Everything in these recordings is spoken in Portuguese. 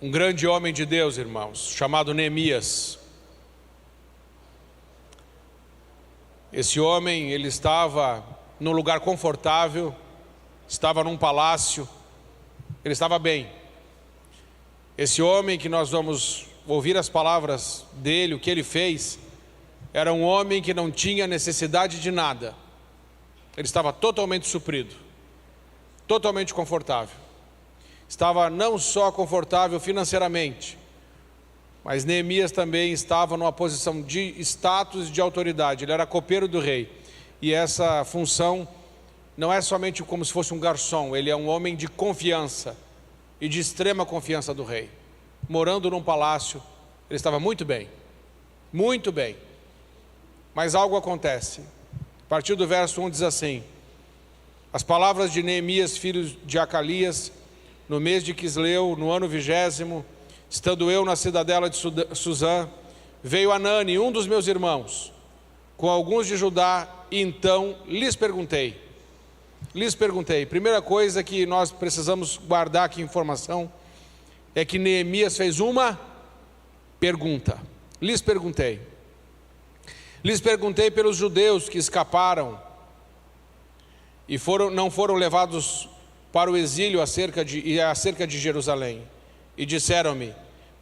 um grande homem de Deus, irmãos, chamado Neemias. Esse homem, ele estava num lugar confortável, estava num palácio, ele estava bem. Esse homem que nós vamos ouvir as palavras dele, o que ele fez, era um homem que não tinha necessidade de nada. Ele estava totalmente suprido, totalmente confortável. Estava não só confortável financeiramente, mas Neemias também estava numa posição de status e de autoridade. Ele era copeiro do rei. E essa função não é somente como se fosse um garçom, ele é um homem de confiança e de extrema confiança do rei. Morando num palácio, ele estava muito bem, muito bem. Mas algo acontece. A partir do verso 1 diz assim: as palavras de Neemias, filho de Acalias, no mês de Quisleu, no ano 20º, estando eu na cidadela de Suzã, veio Anani, um dos meus irmãos, com alguns de Judá, e então lhes perguntei. Primeira coisa que nós precisamos guardar aqui informação, é que Neemias fez uma pergunta. Lhes perguntei pelos judeus que escaparam e não foram levados para o exílio acerca de Jerusalém. E disseram-me: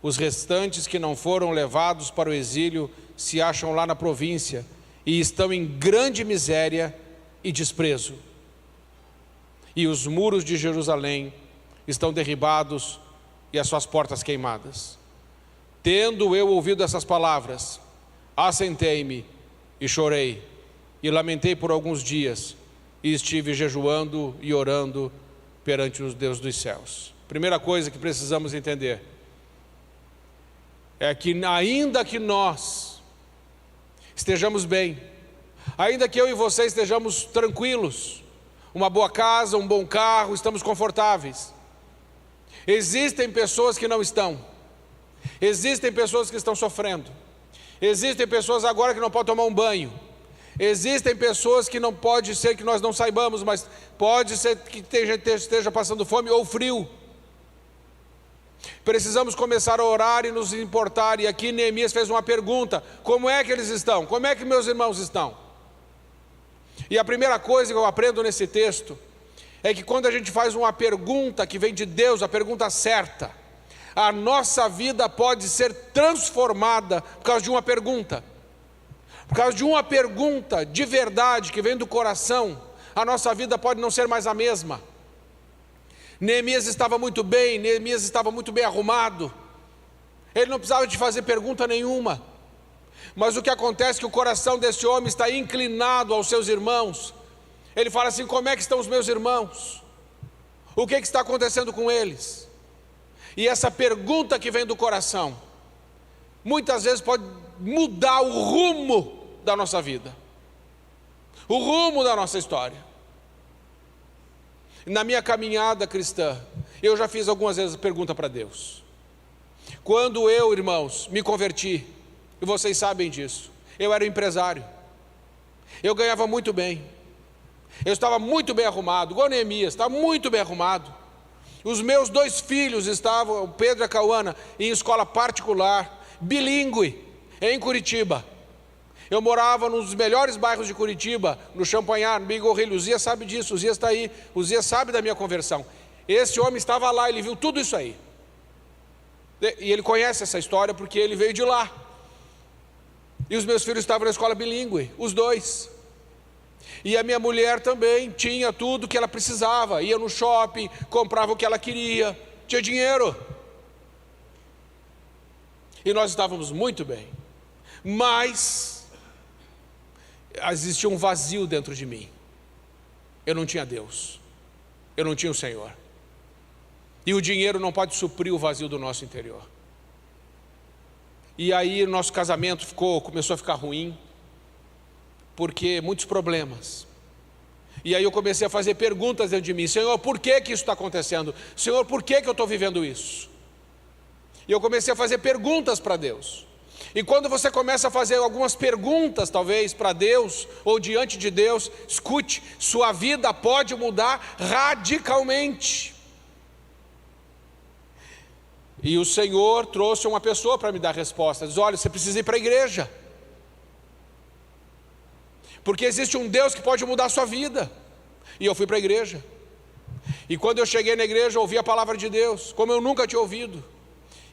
os restantes que não foram levados para o exílio se acham lá na província e estão em grande miséria e desprezo. E os muros de Jerusalém estão derribados e as suas portas queimadas. Tendo eu ouvido essas palavras, assentei-me e chorei, e lamentei por alguns dias, e estive jejuando e orando perante o Deus dos céus. Primeira coisa que precisamos entender é que ainda que nós estejamos bem, ainda que eu e você estejamos tranquilos, uma boa casa, um bom carro, estamos confortáveis, existem pessoas que não estão, existem pessoas que estão sofrendo, existem pessoas agora que não podem tomar um banho, existem pessoas que não pode ser que nós não saibamos, mas pode ser que esteja passando fome ou frio. Precisamos começar a orar e nos importar. E aqui Neemias fez uma pergunta: como é que eles estão? Como é que meus irmãos estão? E a primeira coisa que eu aprendo nesse texto é que quando a gente faz uma pergunta que vem de Deus, a pergunta certa, a nossa vida pode ser transformada por causa de uma pergunta. Por causa de uma pergunta de verdade que vem do coração, a nossa vida pode não ser mais a mesma. Neemias estava muito bem, Neemias estava muito bem arrumado, ele não precisava de fazer pergunta nenhuma. Mas o que acontece é que o coração desse homem está inclinado aos seus irmãos. Ele fala assim: como é que estão os meus irmãos? O que está acontecendo com eles? E essa pergunta que vem do coração, muitas vezes pode mudar o rumo da nossa vida, o rumo da nossa história. Na minha caminhada cristã, eu já fiz algumas vezes pergunta para Deus. Quando eu, irmãos, me converti, e vocês sabem disso, eu era empresário, eu ganhava muito bem, eu estava muito bem arrumado, igual Neemias, estava muito bem arrumado. Os meus 2 filhos estavam, o Pedro e a Cauana, em escola particular, bilíngue, em Curitiba. Eu morava num dos melhores bairros de Curitiba, no Champanhar, no Bigorrilho. O Zias sabe disso, o Zias está aí, o Zias sabe da minha conversão. Esse homem estava lá, ele viu tudo isso aí. E ele conhece essa história porque ele veio de lá. E os meus filhos estavam na escola bilíngue, os 2. E a minha mulher também tinha tudo que ela precisava, ia no shopping, comprava o que ela queria, tinha dinheiro. E nós estávamos muito bem. Mas existia um vazio dentro de mim. Eu não tinha Deus, eu não tinha o Senhor. E o dinheiro não pode suprir o vazio do nosso interior. E aí nosso casamento começou a ficar ruim, porque muitos problemas. E aí eu comecei a fazer perguntas dentro de mim: Senhor, por que isso está acontecendo? Senhor, por que eu estou vivendo isso? E eu comecei a fazer perguntas para Deus. E quando você começa a fazer algumas perguntas, talvez para Deus, ou diante de Deus, escute, sua vida pode mudar radicalmente. E o Senhor trouxe uma pessoa para me dar resposta. Diz: olha, você precisa ir para a igreja, porque existe um Deus que pode mudar a sua vida. E eu fui para a igreja. E quando eu cheguei na igreja, eu ouvi a palavra de Deus, como eu nunca tinha ouvido.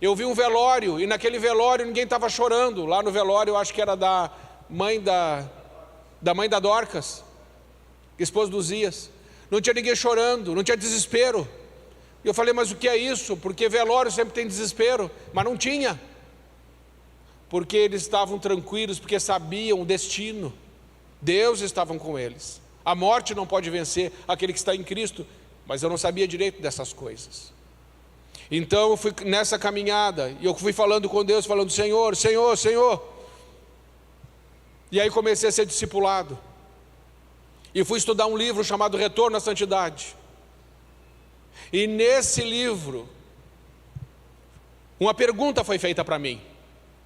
Eu vi um velório, e naquele velório ninguém estava chorando. Lá no velório, eu acho que era da mãe da Dorcas, esposa do Uzias. Não tinha ninguém chorando, não tinha desespero. E eu falei: mas o que é isso? Porque velório sempre tem desespero. Mas não tinha, porque eles estavam tranquilos, porque sabiam o destino. Deus estava com eles. A morte não pode vencer aquele que está em Cristo. Mas eu não sabia direito dessas coisas. Então eu fui nessa caminhada, e eu fui falando com Deus, falando: Senhor, Senhor, Senhor. E aí comecei a ser discipulado. E fui estudar um livro chamado Retorno à Santidade. E nesse livro, uma pergunta foi feita para mim.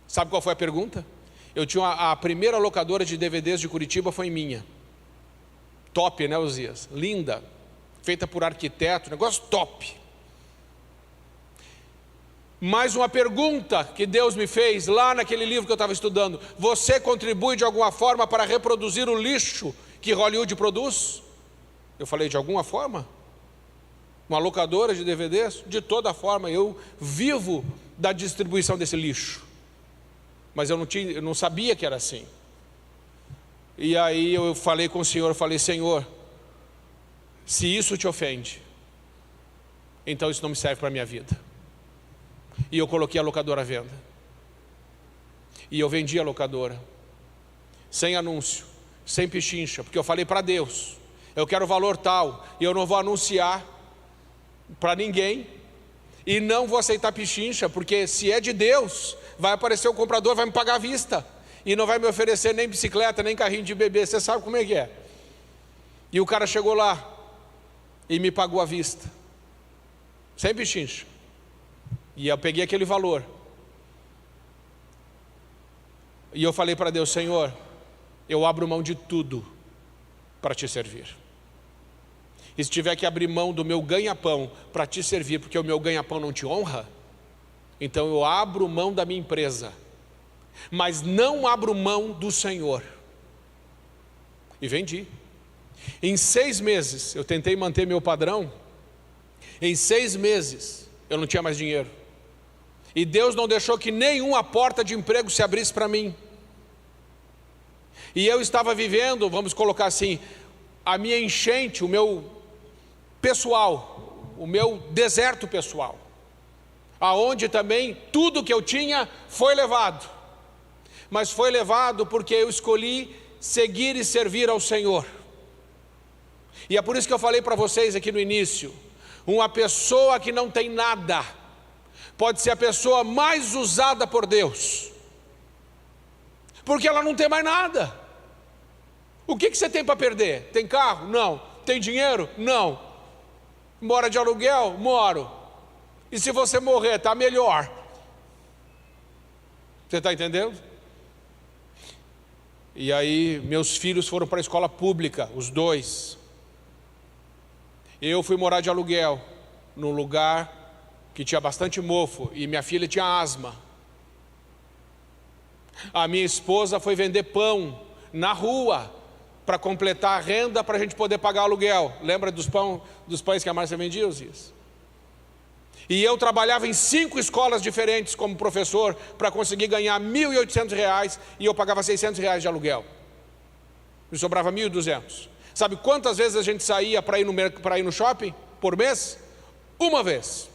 Sabe qual foi a pergunta? Eu tinha a primeira locadora de DVDs de Curitiba, foi minha. Top, né, Uzias? Linda, feita por arquiteto, negócio top. Mais uma pergunta que Deus me fez lá naquele livro que eu estava estudando: você contribui de alguma forma para reproduzir o lixo que Hollywood produz? Eu falei: de alguma forma? Uma locadora de DVDs? De toda forma, eu vivo da distribuição desse lixo. Mas eu não sabia que era assim. E aí eu falei com o Senhor, eu falei: Senhor, se isso te ofende, então isso não me serve para a minha vida. E eu coloquei a locadora à venda. E eu vendi a locadora, sem anúncio, sem pichincha, porque eu falei para Deus: eu quero valor tal, e eu não vou anunciar para ninguém, e não vou aceitar pichincha, porque se é de Deus, vai aparecer o comprador, vai me pagar à vista, e não vai me oferecer nem bicicleta, nem carrinho de bebê. Você sabe como é que é. E o cara chegou lá e me pagou à vista, sem pichincha. E eu peguei aquele valor. E eu falei para Deus: Senhor, eu abro mão de tudo para te servir. E se tiver que abrir mão do meu ganha-pão para te servir, porque o meu ganha-pão não te honra, então eu abro mão da minha empresa, mas não abro mão do Senhor. E vendi. Em 6 meses, eu tentei manter meu padrão. Em 6 meses, eu não tinha mais dinheiro. E Deus não deixou que nenhuma porta de emprego se abrisse para mim. E eu estava vivendo, vamos colocar assim, a minha enchente, o meu pessoal, o meu deserto pessoal, aonde também tudo que eu tinha foi levado. Mas foi levado porque eu escolhi seguir e servir ao Senhor. E é por isso que eu falei para vocês aqui no início: uma pessoa que não tem nada pode ser a pessoa mais usada por Deus, porque ela não tem mais nada. O que você tem para perder? Tem carro? Não. Tem dinheiro? Não. Mora de aluguel? Moro. E se você morrer, está melhor. Você está entendendo? E aí meus filhos foram para a escola pública, os 2. Eu fui morar de aluguel num lugar que tinha bastante mofo, e minha filha tinha asma. A minha esposa foi vender pão na rua para completar a renda, para a gente poder pagar aluguel. Lembra dos pães que a Márcia vendia, Uzias? E eu trabalhava em 5 escolas diferentes como professor para conseguir ganhar R$ 1.800, e eu pagava R$ 600 de aluguel. Me sobrava 1.200. Sabe quantas vezes a gente saía para ir no shopping por mês? Uma vez.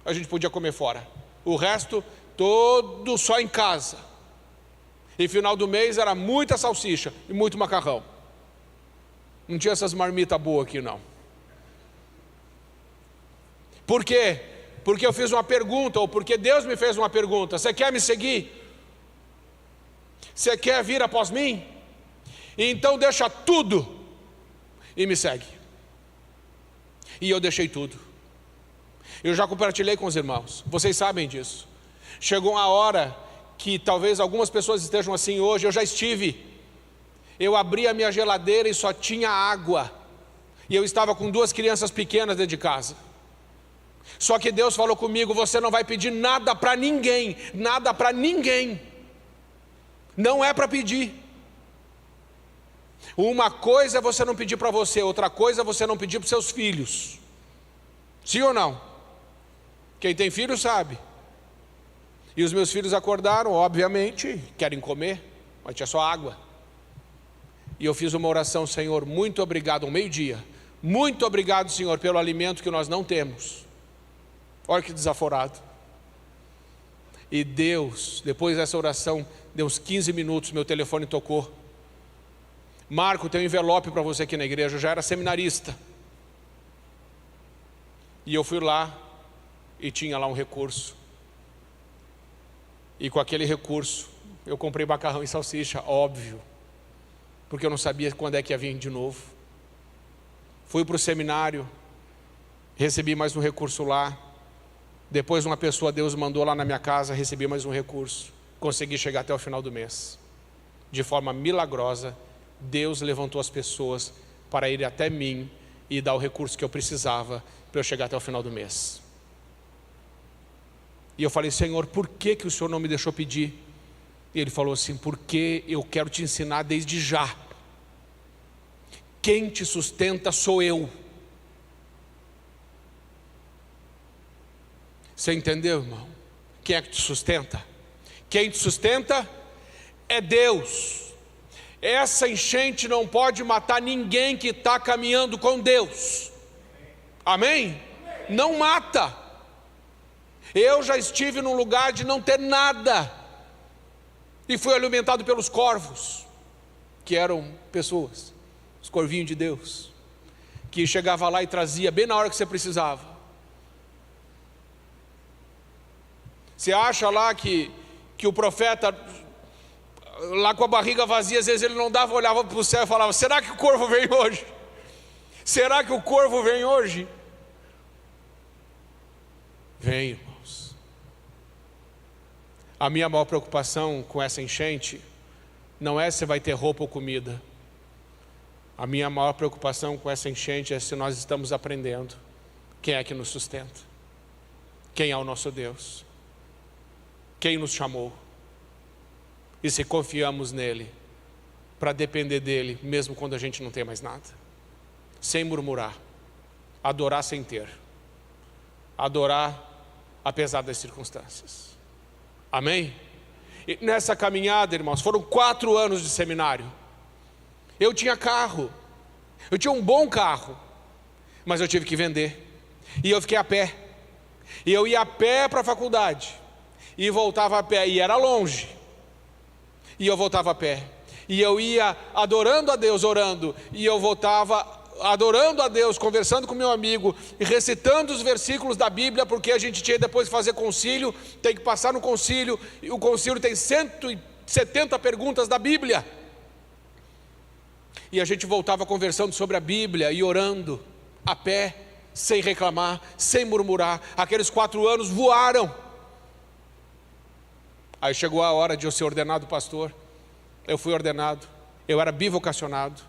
A gente podia comer fora. O resto, todo só em casa. E final do mês era muita salsicha e muito macarrão. Não tinha essas marmitas boas aqui, não. Por quê? Porque eu fiz uma pergunta, ou porque Deus me fez uma pergunta: você quer me seguir? Você quer vir após mim? Então deixa tudo e me segue. E eu deixei tudo. Eu já compartilhei com os irmãos, vocês sabem disso. Chegou uma hora que talvez algumas pessoas estejam assim hoje. Eu já estive. Eu abri a minha geladeira e só tinha água. E eu estava com 2 crianças pequenas dentro de casa. Só que Deus falou comigo: você não vai pedir nada para ninguém, nada para ninguém. Não é para pedir. Uma coisa é você não pedir para você, outra coisa é você não pedir para os seus filhos. Sim ou não? Quem tem filho sabe. E os meus filhos acordaram, obviamente, querem comer, mas tinha só água. E eu fiz uma oração: Senhor, muito obrigado, ao meio-dia. Muito obrigado, Senhor, pelo alimento que nós não temos. Olha que desaforado. E Deus, depois dessa oração, deu uns 15 minutos, meu telefone tocou. Marco, tem um envelope para você aqui na igreja. Eu já era seminarista. E eu fui lá e tinha lá um recurso. E com aquele recurso, eu comprei macarrão e salsicha, óbvio. Porque eu não sabia quando é que ia vir de novo. Fui para o seminário, recebi mais um recurso lá. Depois uma pessoa, Deus mandou lá na minha casa, recebi mais um recurso. Consegui chegar até o final do mês. De forma milagrosa, Deus levantou as pessoas para ir até mim e dar o recurso que eu precisava para eu chegar até o final do mês. E eu falei: Senhor, por que o Senhor não me deixou pedir? E Ele falou assim: porque eu quero te ensinar desde já. Quem te sustenta sou eu. Você entendeu, irmão? Quem é que te sustenta? Quem te sustenta é Deus. Essa enchente não pode matar ninguém que está caminhando com Deus. Amém? Não mata. Eu já estive num lugar de não ter nada e fui alimentado pelos corvos, que eram pessoas, os corvinhos de Deus, que chegava lá e trazia bem na hora que você precisava. Você acha lá que o profeta, lá com a barriga vazia, às vezes ele não dava, olhava para o céu e falava: será que o corvo vem hoje? Será que o corvo vem hoje? Vem, irmãos. A minha maior preocupação com essa enchente não é se vai ter roupa ou comida. A minha maior preocupação com essa enchente é se nós estamos aprendendo quem é que nos sustenta, quem é o nosso Deus, quem nos chamou, e se confiamos nele, para depender dele, mesmo quando a gente não tem mais nada, sem murmurar, adorar sem ter, adorar apesar das circunstâncias. Amém? E nessa caminhada, irmãos, foram 4 anos de seminário. Eu tinha carro, eu tinha um bom carro, mas eu tive que vender, e eu fiquei a pé, e eu ia a pé para a faculdade, e voltava a pé, e era longe, e eu voltava a pé, e eu ia adorando a Deus, orando, e eu voltava adorando a Deus, conversando com meu amigo, e recitando os versículos da Bíblia, porque a gente tinha depois que fazer concílio, tem que passar no concílio, e o concílio tem 170 perguntas da Bíblia, e a gente voltava conversando sobre a Bíblia, e orando, a pé, sem reclamar, sem murmurar. Aqueles 4 anos voaram. Aí chegou a hora de eu ser ordenado pastor. Eu fui ordenado, eu era bivocacionado.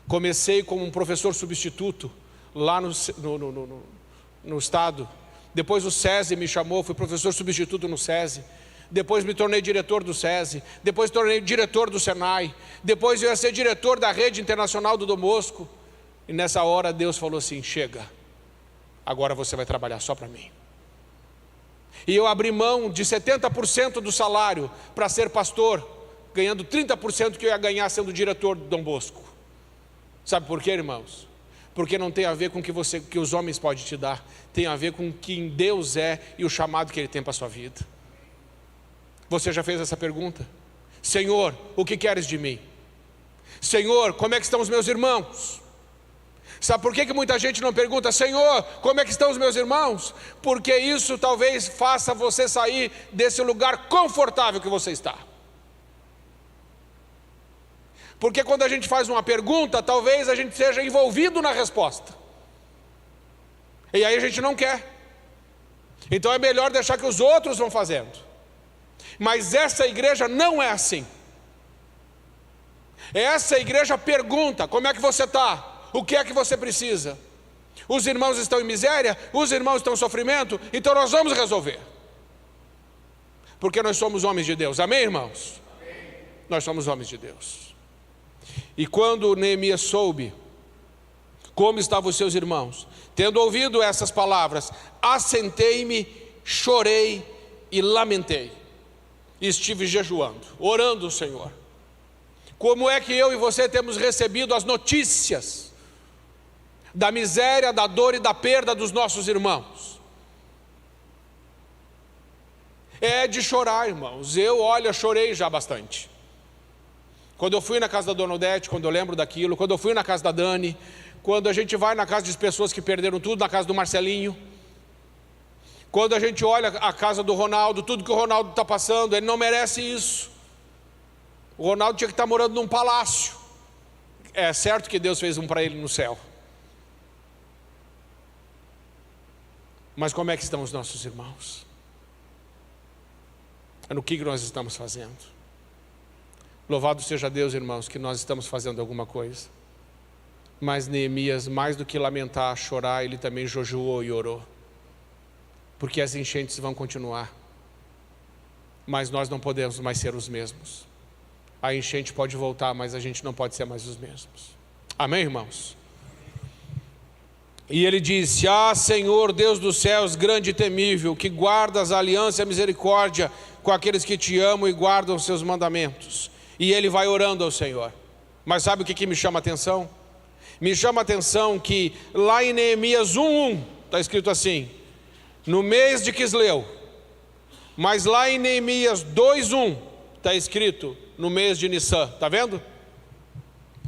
Comecei como um professor substituto lá no estado. Depois o SESI me chamou, fui professor substituto no SESI. Depois me tornei diretor do SESI. Depois tornei diretor do Senai. Depois eu ia ser diretor da Rede Internacional do Dom Bosco. E nessa hora Deus falou assim: chega, agora você vai trabalhar só para mim. E eu abri mão de 70% do salário para ser pastor, ganhando 30% que eu ia ganhar sendo diretor do Dom Bosco. Sabe por quê, irmãos? Porque não tem a ver com o que os homens podem te dar, tem a ver com quem Deus é e o chamado que Ele tem para a sua vida. Você já fez essa pergunta? Senhor, o que queres de mim? Senhor, como é que estão os meus irmãos? Sabe por que muita gente não pergunta: Senhor, como é que estão os meus irmãos? Porque isso talvez faça você sair desse lugar confortável que você está. Porque quando a gente faz uma pergunta, talvez a gente seja envolvido na resposta, e aí a gente não quer. Então é melhor deixar que os outros vão fazendo. Mas essa igreja não é assim. Essa igreja pergunta: como é que você está? O que é que você precisa? Os irmãos estão em miséria, os irmãos estão em sofrimento, então nós vamos resolver. Porque nós somos homens de Deus, amém, irmãos? Amém. Nós somos homens de Deus. E quando Neemias soube como estavam os seus irmãos, tendo ouvido essas palavras, assentei-me, chorei e lamentei. E estive jejuando, orando ao Senhor. Como é que eu e você temos recebido as notícias da miséria, da dor e da perda dos nossos irmãos? É de chorar, irmãos. Eu chorei já bastante. Quando eu fui na casa da Dona Odete, quando eu lembro daquilo, quando eu fui na casa da Dani, quando a gente vai na casa de pessoas que perderam tudo, na casa do Marcelinho, quando a gente olha a casa do Ronaldo, tudo que o Ronaldo está passando, ele não merece isso. O Ronaldo tinha que estar morando num palácio. É certo que Deus fez um para ele no céu. Mas como é que estão os nossos irmãos? No que nós estamos fazendo? Louvado seja Deus, irmãos, que nós estamos fazendo alguma coisa. Mas Neemias, mais do que lamentar, chorar, ele também jejuou e orou. Porque as enchentes vão continuar. Mas nós não podemos mais ser os mesmos. A enchente pode voltar, mas a gente não pode ser mais os mesmos. Amém, irmãos? E ele disse: Senhor, Deus dos céus, grande e temível, que guardas a aliança e a misericórdia com aqueles que te amam e guardam os seus mandamentos. E ele vai orando ao Senhor. Mas sabe o que me chama a atenção? Me chama a atenção que lá em Neemias 1:1 está escrito assim: no mês de Quisleu. Mas lá em Neemias 2:1 está escrito no mês de Nissan. Está vendo?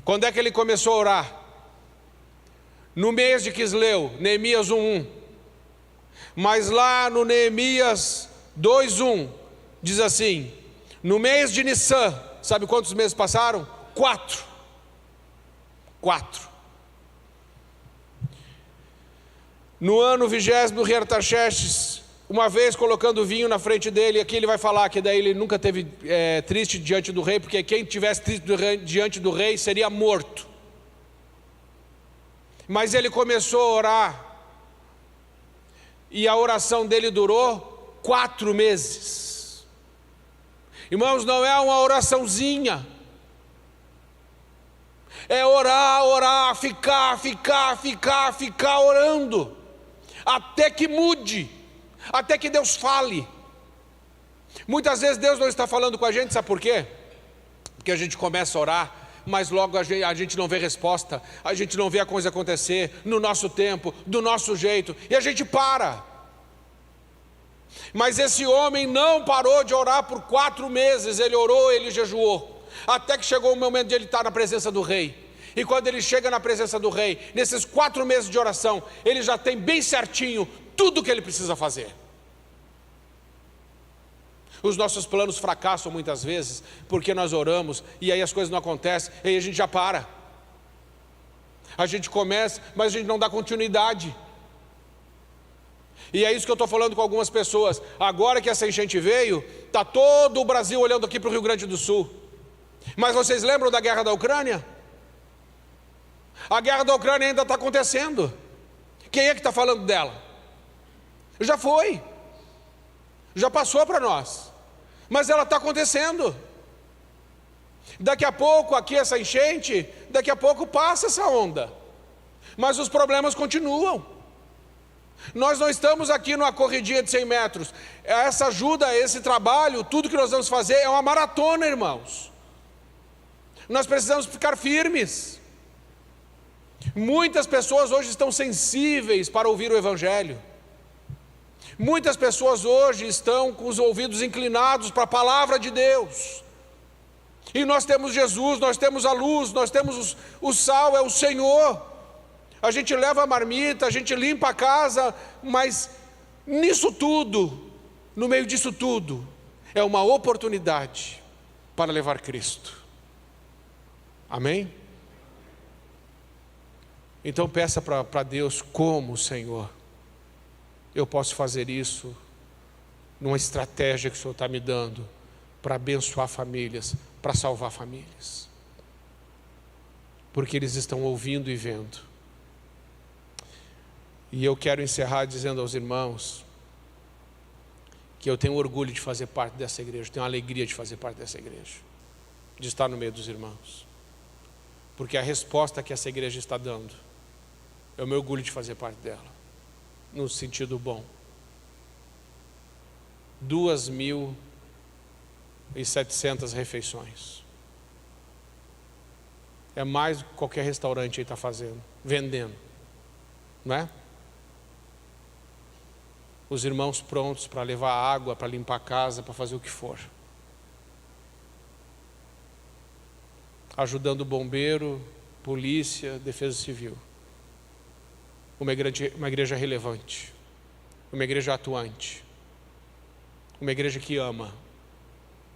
Quando é que ele começou a orar? No mês de Quisleu, Neemias 1:1. Mas lá no Neemias 2:1 diz assim: no mês de Nissan, sabe quantos meses passaram? 4. No ano 20º do rei Artaxerxes, uma vez colocando vinho na frente dele, aqui ele vai falar que daí ele nunca teve triste diante do rei, porque quem tivesse triste diante do rei seria morto. Mas ele começou a orar, e a oração dele durou 4 meses. Irmãos, não é uma oraçãozinha. É orar, ficar orando, até que mude, até que Deus fale. Muitas vezes Deus não está falando com a gente, sabe por quê? Porque a gente começa a orar, mas logo a gente não vê resposta, a gente não vê a coisa acontecer no nosso tempo, do nosso jeito, e a gente para. Mas esse homem não parou de orar por 4 meses, ele orou, ele jejuou, até que chegou o momento de ele estar na presença do rei. E quando ele chega na presença do rei, nesses 4 meses de oração, ele já tem bem certinho tudo o que ele precisa fazer. Os nossos planos fracassam muitas vezes, porque nós oramos, e aí as coisas não acontecem, e aí a gente já para. A gente começa, mas a gente não dá continuidade. E é isso que eu estou falando com algumas pessoas. Agora que essa enchente veio, está todo o Brasil olhando aqui para o Rio Grande do Sul. Mas vocês lembram da guerra da Ucrânia? A guerra da Ucrânia ainda está acontecendo. Quem é que está falando dela? Já foi. Já passou para nós. Mas ela está acontecendo. Daqui a pouco, aqui essa enchente, daqui a pouco passa essa onda. Mas os problemas continuam. Nós não estamos aqui numa corridinha de 100 metros. Essa ajuda, esse trabalho, tudo que nós vamos fazer é uma maratona, irmãos. Nós precisamos ficar firmes. Muitas pessoas hoje estão sensíveis para ouvir o Evangelho. Muitas pessoas hoje estão com os ouvidos inclinados para a palavra de Deus. E nós temos Jesus, nós temos a luz, nós temos o sal, é o Senhor. A gente leva a marmita, a gente limpa a casa, mas nisso tudo, no meio disso tudo, é uma oportunidade para levar Cristo. Amém? Então peça para Deus: como, Senhor, eu posso fazer isso numa estratégia que o Senhor está me dando para abençoar famílias, para salvar famílias, porque eles estão ouvindo e vendo. E eu quero encerrar dizendo aos irmãos que eu tenho orgulho de fazer parte dessa igreja, tenho alegria de fazer parte dessa igreja, de estar no meio dos irmãos, porque a resposta que essa igreja está dando, eu me orgulho de fazer parte dela, no sentido bom. 2.700 refeições. É mais do que qualquer restaurante aí está fazendo, vendendo, não é? Os irmãos prontos para levar água, para limpar a casa, para fazer o que for. Ajudando o bombeiro, polícia, defesa civil. Uma igreja relevante, uma igreja atuante, uma igreja que ama,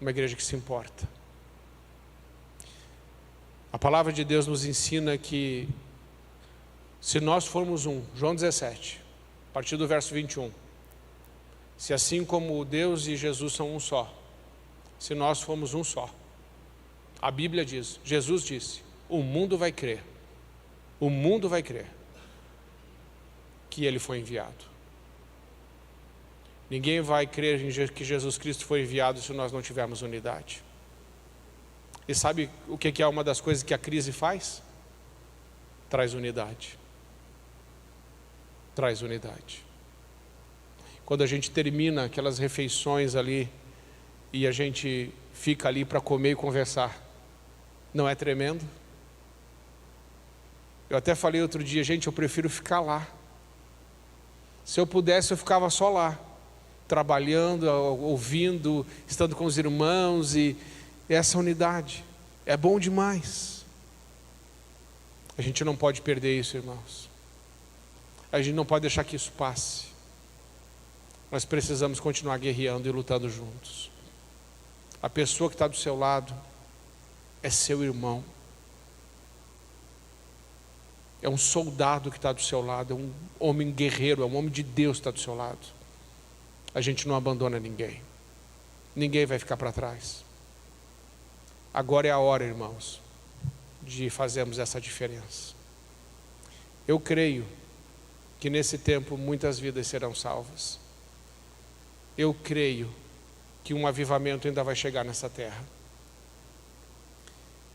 uma igreja que se importa. A palavra de Deus nos ensina que se nós formos um, João 17, a partir do verso 21, se assim como Deus e Jesus são um só, se nós formos um só, a Bíblia diz, Jesus disse, o mundo vai crer que Ele foi enviado. Ninguém vai crer que Jesus Cristo foi enviado se nós não tivermos unidade. E sabe o que é uma das coisas que a crise faz? Traz unidade. Traz unidade. Quando a gente termina aquelas refeições ali e a gente fica ali para comer e conversar, não é tremendo? Eu até falei outro dia, gente, eu prefiro ficar lá. Se eu pudesse, eu ficava só lá, trabalhando, ouvindo, estando com os irmãos, e essa unidade é bom demais. A gente não pode perder isso, irmãos. A gente não pode deixar que isso passe. Nós precisamos continuar guerreando e lutando juntos. A pessoa que está do seu lado é seu irmão. É um soldado que está do seu lado, é um homem guerreiro, é um homem de Deus que está do seu lado. A gente não abandona ninguém. Ninguém vai ficar para trás. Agora é a hora, irmãos, de fazermos essa diferença. Eu creio que nesse tempo muitas vidas serão salvas. Eu creio que um avivamento ainda vai chegar nessa terra.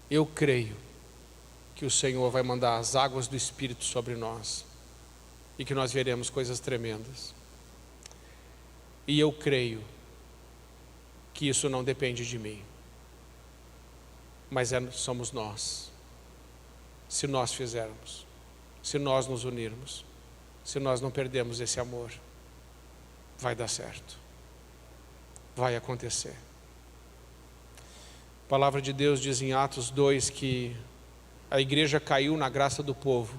Eu creio que o Senhor vai mandar as águas do Espírito sobre nós e que nós veremos coisas tremendas. E eu creio que isso não depende de mim, mas somos nós. Se nós fizermos, se nós nos unirmos, se nós não perdermos esse amor, vai dar certo, vai acontecer. A palavra de Deus diz em Atos 2 que a igreja caiu na graça do povo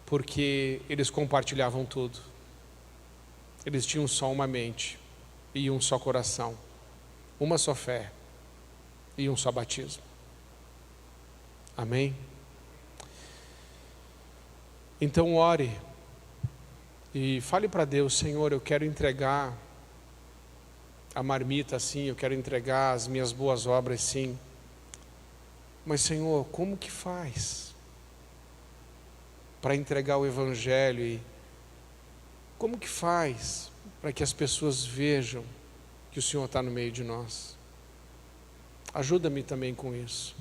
porque eles compartilhavam tudo. Eles tinham só uma mente e um só coração, uma só fé e um só batismo. Amém? Então ore e fale para Deus: Senhor, eu quero entregar a marmita sim, eu quero entregar as minhas boas obras sim, mas Senhor, como que faz para entregar o Evangelho? E como que faz para que as pessoas vejam que o Senhor está no meio de nós? Ajuda-me também com isso.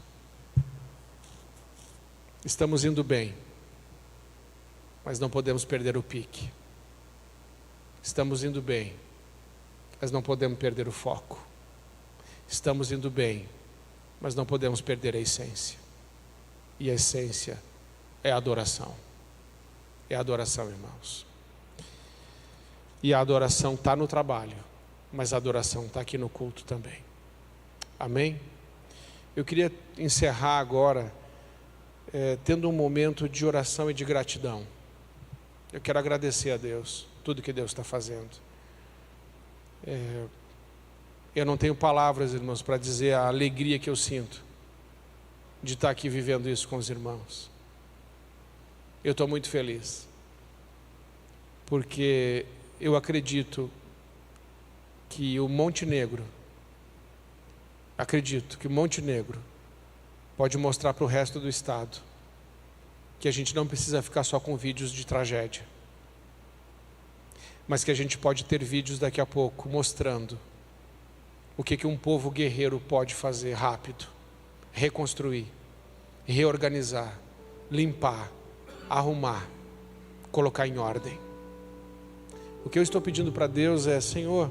Estamos indo bem, mas não podemos perder o pique. Estamos indo bem, mas não podemos perder o foco. Estamos indo bem, mas não podemos perder a essência. E a essência é a adoração. É a adoração, irmãos. E a adoração está no trabalho, mas a adoração está aqui no culto também. Amém? Eu queria encerrar agora tendo um momento de oração e de gratidão. Eu quero agradecer a Deus tudo que Deus está fazendo. Eu não tenho palavras, irmãos, para dizer a alegria que eu sinto de estar aqui vivendo isso com os irmãos. Eu estou muito feliz, porque eu acredito que o Monte Negro pode mostrar para o resto do estado que a gente não precisa ficar só com vídeos de tragédia, mas que a gente pode ter vídeos daqui a pouco mostrando o que um povo guerreiro pode fazer rápido: reconstruir, reorganizar, limpar, arrumar, colocar em ordem. O que eu estou pedindo para Deus é: Senhor,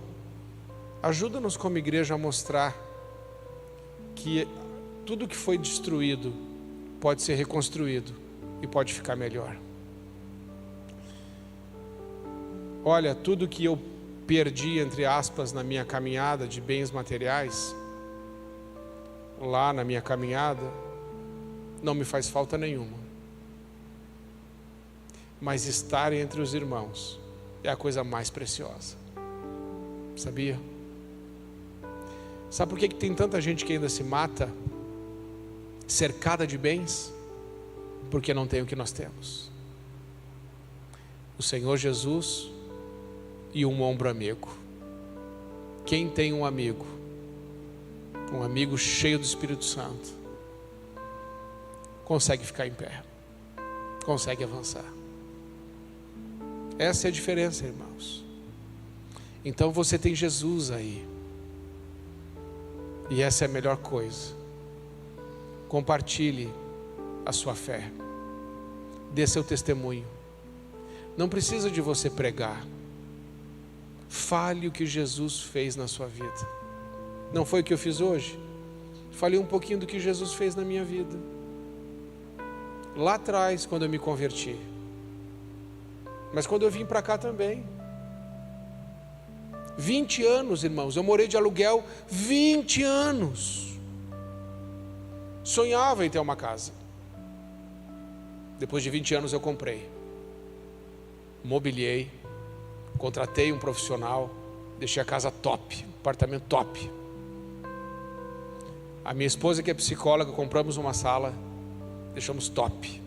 ajuda-nos como igreja a mostrar que tudo que foi destruído pode ser reconstruído e pode ficar melhor. Olha, tudo que eu perdi, entre aspas, na minha caminhada de bens materiais, lá na minha caminhada, não me faz falta nenhuma. Mas estar entre os irmãos é a coisa mais preciosa. Sabia? Sabe por que tem tanta gente que ainda se mata, cercada de bens? Porque não tem o que nós temos: o Senhor Jesus e um ombro amigo. Quem tem um amigo cheio do Espírito Santo, consegue ficar em pé, consegue avançar. Essa é a diferença, irmãos. Então você tem Jesus aí, e essa é a melhor coisa. Compartilhe a sua fé, dê seu testemunho. Não precisa de você pregar. Fale o que Jesus fez na sua vida. Não foi o que eu fiz hoje? Falei um pouquinho do que Jesus fez na minha vida, lá atrás, quando eu me converti. Mas quando eu vim para cá também, 20 anos, irmãos, eu morei de aluguel 20 anos. Sonhava em ter uma casa. Depois de 20 anos eu comprei, mobiliei, contratei um profissional, deixei a casa top, apartamento top. A minha esposa, que é psicóloga, compramos uma sala, deixamos top.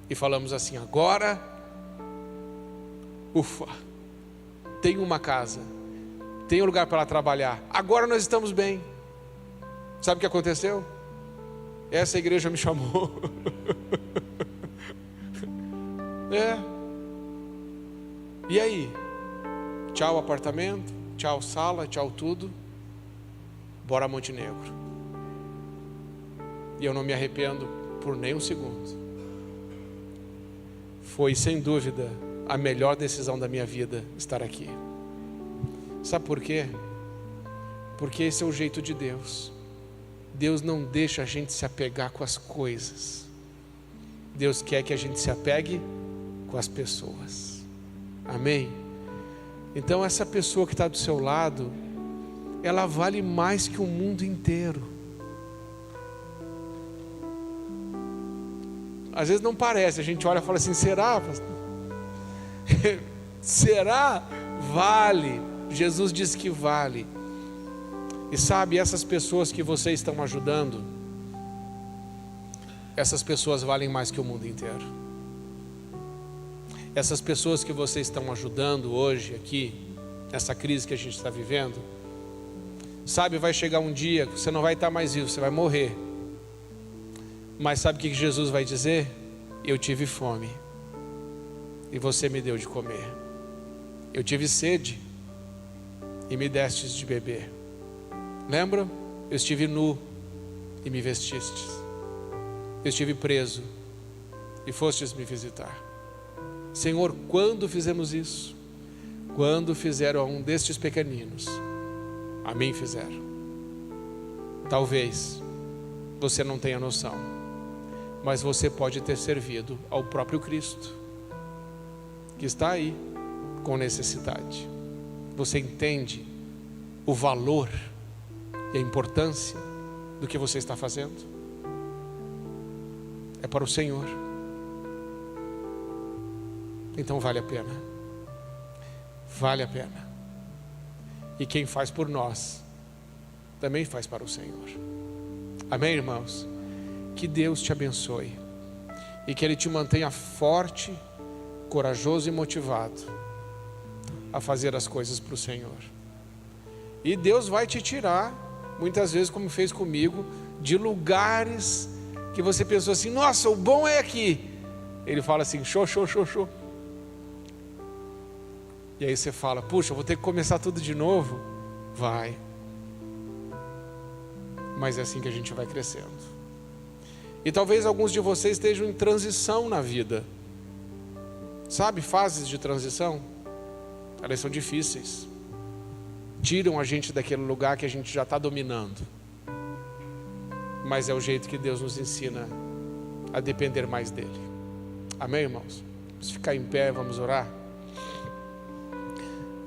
E falamos assim: agora, ufa, tem uma casa, tem um lugar para ela trabalhar, agora nós estamos bem. Sabe o que aconteceu? Essa igreja me chamou. E aí? Tchau apartamento, tchau sala, tchau tudo. Bora Montenegro. E eu não me arrependo por nem um segundo. Foi sem dúvida a melhor decisão da minha vida estar aqui. Sabe por quê? Porque esse é o jeito de Deus. Deus não deixa a gente se apegar com as coisas. Deus quer que a gente se apegue com as pessoas. Amém? Então essa pessoa que está do seu lado, ela vale mais que o mundo inteiro. Às vezes não parece, a gente olha e fala assim: será, pastor? Será? Vale. Jesus disse que vale. E sabe, essas pessoas que vocês estão ajudando, essas pessoas valem mais que o mundo inteiro. Essas pessoas que vocês estão ajudando hoje aqui, nessa crise que a gente está vivendo, sabe, vai chegar um dia que você não vai estar mais vivo, você vai morrer. Mas sabe o que Jesus vai dizer? Eu tive fome e você me deu de comer. Eu tive sede e me destes de beber. Lembra? Eu estive nu e me vestistes. Eu estive preso e fostes me visitar. Senhor, quando fizemos isso? Quando fizeram a um destes pequeninos, a mim fizeram. Talvez você não tenha noção, mas você pode ter servido ao próprio Cristo, que está aí com necessidade. Você entende o valor e a importância do que você está fazendo? É para o Senhor. Então vale a pena. Vale a pena. E quem faz por nós também faz para o Senhor. Amém, irmãos? Que Deus te abençoe e que Ele te mantenha forte, corajoso e motivado a fazer as coisas para o Senhor. E Deus vai te tirar, muitas vezes, como fez comigo, de lugares que você pensou assim: nossa, o bom é aqui. Ele fala assim: show, show, show, show. E aí você fala, puxa, eu vou ter que começar tudo de novo? Vai. Mas é assim que a gente vai crescendo. E talvez alguns de vocês estejam em transição na vida. Sabe, fases de transição? Elas são difíceis. Tiram a gente daquele lugar que a gente já está dominando. Mas é o jeito que Deus nos ensina a depender mais dEle. Amém, irmãos? Vamos ficar em pé, vamos orar.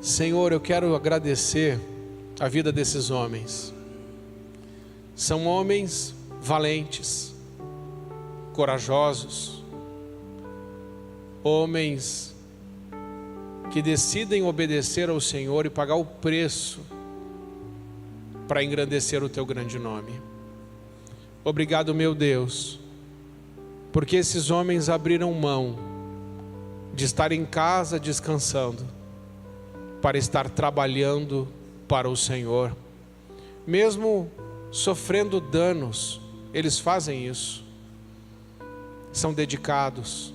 Senhor, eu quero agradecer a vida desses homens. São homens valentes, corajosos, homens que decidem obedecer ao Senhor e pagar o preço para engrandecer o teu grande nome. Obrigado, meu Deus, porque esses homens abriram mão de estar em casa descansando para estar trabalhando para o Senhor. Mesmo sofrendo danos, eles fazem isso. São dedicados,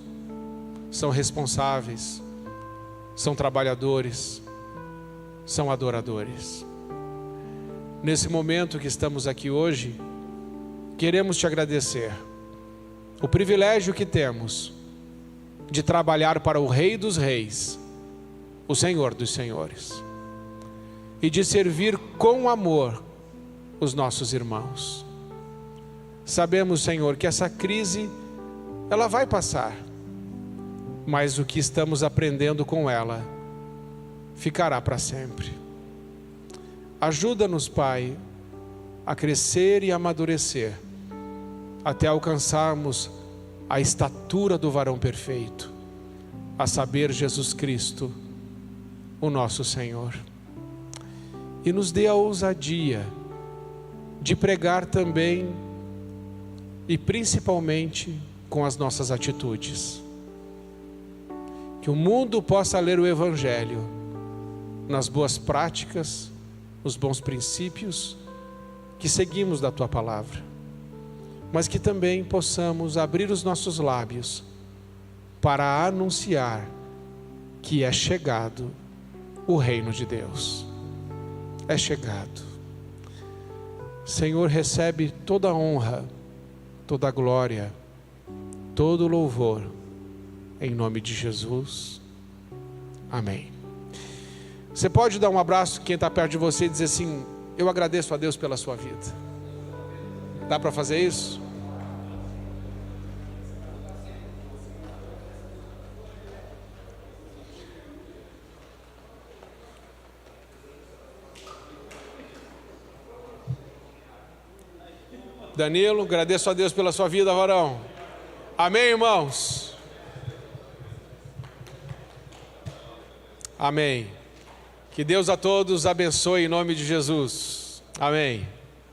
são responsáveis, são trabalhadores, são adoradores. Nesse momento que estamos aqui hoje, queremos te agradecer o privilégio que temos de trabalhar para o Rei dos Reis, o Senhor dos Senhores, e de servir com amor os nossos irmãos. Sabemos, Senhor, que essa crise, ela vai passar, mas o que estamos aprendendo com ela ficará para sempre. Ajuda-nos, Pai, a crescer e amadurecer, até alcançarmos a estatura do varão perfeito, a saber, Jesus Cristo, o nosso Senhor. E nos dê a ousadia de pregar também, e principalmente com as nossas atitudes. Que o mundo possa ler o Evangelho nas boas práticas, nos bons princípios que seguimos da Tua Palavra, mas que também possamos abrir os nossos lábios para anunciar que é chegado o reino de Deus. É chegado. Senhor, recebe toda a honra, toda a glória, todo o louvor, em nome de Jesus. Amém. Você pode dar um abraço quem está perto de você e dizer assim: eu agradeço a Deus pela sua vida. Dá para fazer isso? Danilo, agradeço a Deus pela sua vida, varão. Amém, irmãos? Amém. Que Deus a todos abençoe em nome de Jesus. Amém.